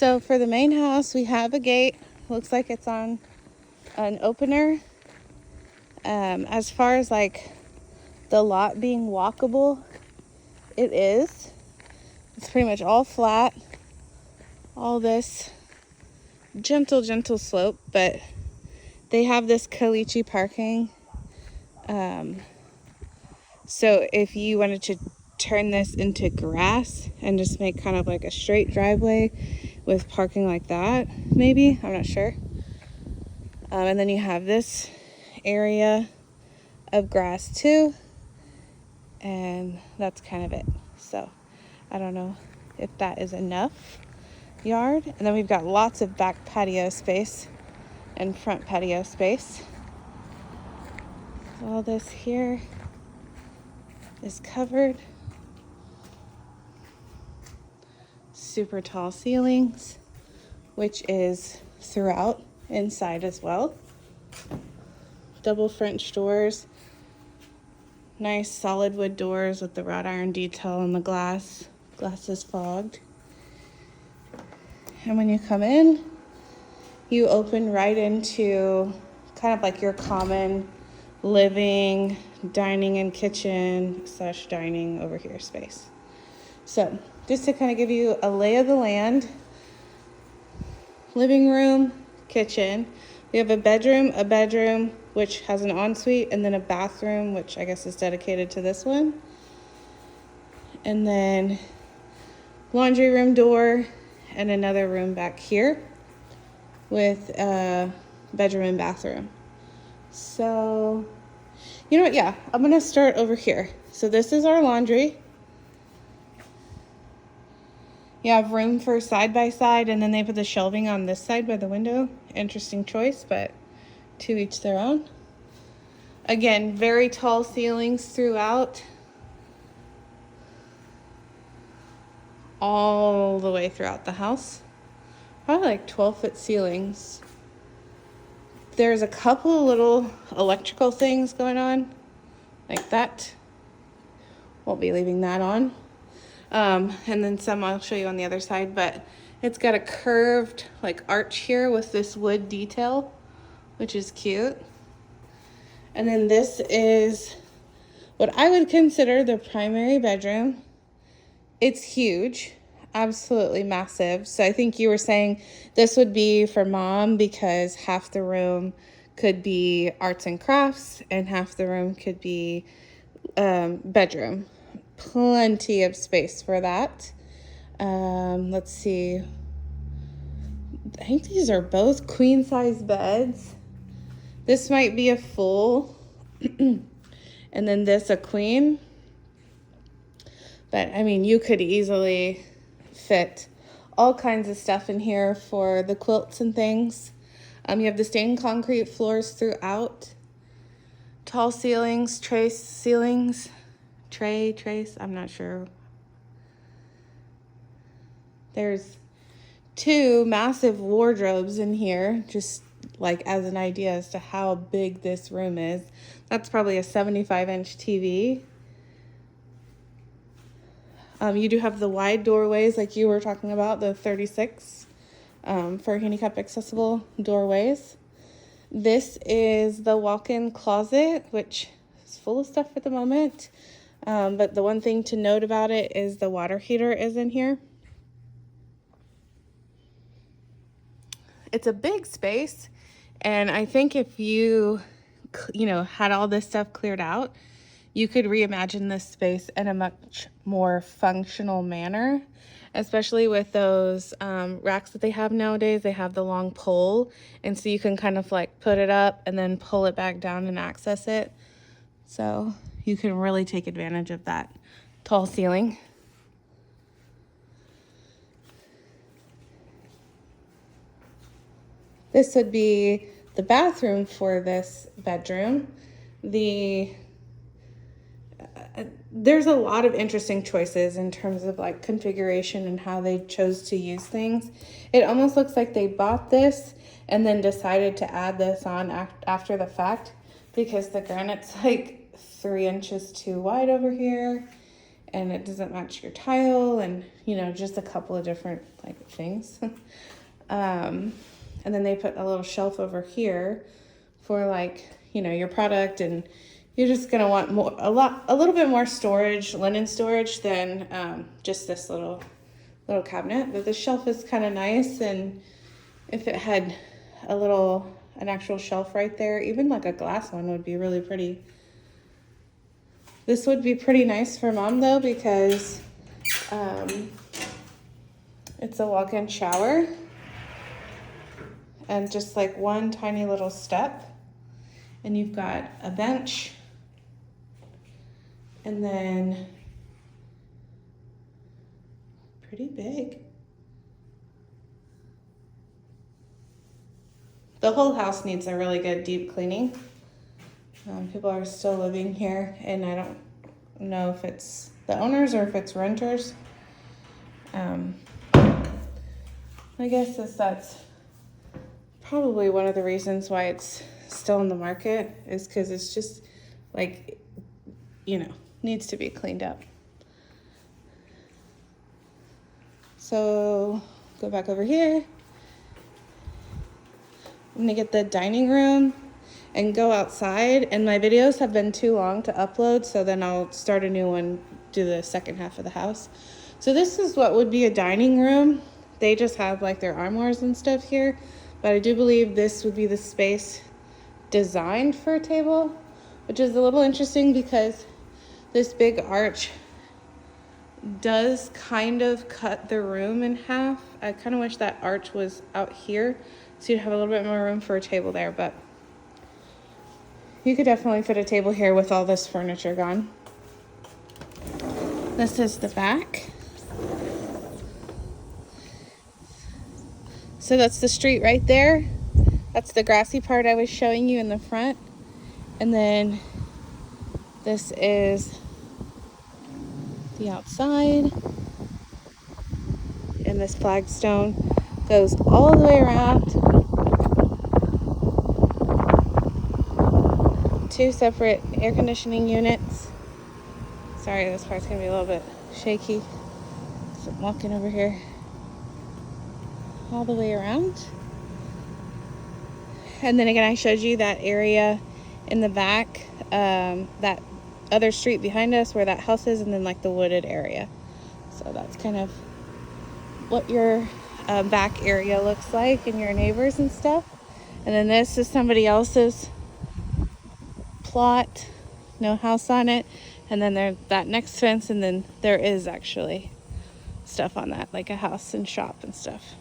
So for the main house, we have a gate. Looks like it's on an opener. As far as like the lot being walkable, it is. It's pretty much all flat. All this gentle slope, but they have this caliche parking. So if you wanted to turn this into grass and just make kind of like a straight driveway with parking like that, maybe, I'm not sure. And then you have this area of grass too, and that's kind of it. So I don't know if that is enough yard. And then we've got lots of back patio space and front patio space. All this here is covered. Super tall ceilings, which is throughout inside as well. Double French doors. Nice solid wood doors with the wrought iron detail on the glass. Glass is fogged. And when you come in, you open right into kind of like your common living, dining and kitchen / dining over here space. So just to kind of give you a lay of the land, living room, kitchen. We have a bedroom, which has an ensuite, and then a bathroom, which I guess is dedicated to this one. And then laundry room door and another room back here with a bedroom and bathroom. So, you know what? Yeah, I'm going to start over here. So this is our laundry. You have room for side by side, and then they put the shelving on this side by the window. Interesting choice, but to each their own. Again, very tall ceilings throughout. All the way throughout the house. Probably like 12-foot ceilings. There's a couple of little electrical things going on, like that. Won't be leaving that on. And then some I'll show you on the other side, but it's got a curved like arch here with this wood detail, which is cute. And then this is what I would consider the primary bedroom. It's huge, absolutely massive. So I think you were saying this would be for mom because half the room could be arts and crafts and half the room could be bedroom. Plenty of space for that. Let's see. I think these are both queen size beds. This might be a full, and then this a queen. But I mean, you could easily fit all kinds of stuff in here for the quilts and things. You have the stained concrete floors throughout. Tall ceilings, trace, I'm not sure. There's 2 massive wardrobes in here, just like as an idea as to how big this room is. That's probably a 75-inch TV. You do have the wide doorways like you were talking about, the 36 for handicap accessible doorways. This is the walk-in closet, which is full of stuff at the moment. But the one thing to note about it is the water heater is in here. It's a big space, and I think if you had all this stuff cleared out, you could reimagine this space in a much more functional manner, especially with those racks that they have nowadays. They have the long pole, and so you can kind of like put it up and then pull it back down and access it. So you can really take advantage of that tall ceiling. This would be the bathroom for this bedroom. There's a lot of interesting choices in terms of like configuration and how they chose to use things. It almost looks like they bought this and then decided to add this on after the fact, because the granite's like 3 inches too wide over here, and it doesn't match your tile, and you know, just a couple of different like things. And then they put a little shelf over here for like, you know, your product, and you're just gonna want a little bit more storage, linen storage, than just this little cabinet. But the shelf is kind of nice, and if it had an actual shelf right there, even like a glass one would be really pretty. This would be pretty nice for mom though, because it's a walk-in shower and just like one tiny little step, and you've got a bench, and then pretty big. The whole house needs a really good deep cleaning. People are still living here, and I don't know if it's the owners or if it's renters. I guess that's probably one of the reasons why it's still in the market, is because it's just like, you know, needs to be cleaned up. So go back over here. I'm gonna get the dining room and go outside, and my videos have been too long to upload, so then I'll start a new one, do the second half of the house. So this is what would be a dining room. They just have like their armoires and stuff here, but I do believe this would be the space designed for a table, which is a little interesting because this big arch does kind of cut the room in half. I kind of wish that arch was out here so you'd have a little bit more room for a table there, but you could definitely fit a table here with all this furniture gone. This is the back. So that's the street right there. That's the grassy part I was showing you in the front. And then this is the outside. And this flagstone goes all the way around. Two separate air conditioning units. Sorry, this part's gonna be a little bit shaky. So I'm walking over here all the way around. And then again, I showed you that area in the back, that other street behind us where that house is, and then like the wooded area. So that's kind of what your back area looks like, and your neighbors and stuff. And then this is somebody else's plot, no house on it. And then there's that next fence, and then there is actually stuff on that, like a house and shop and stuff.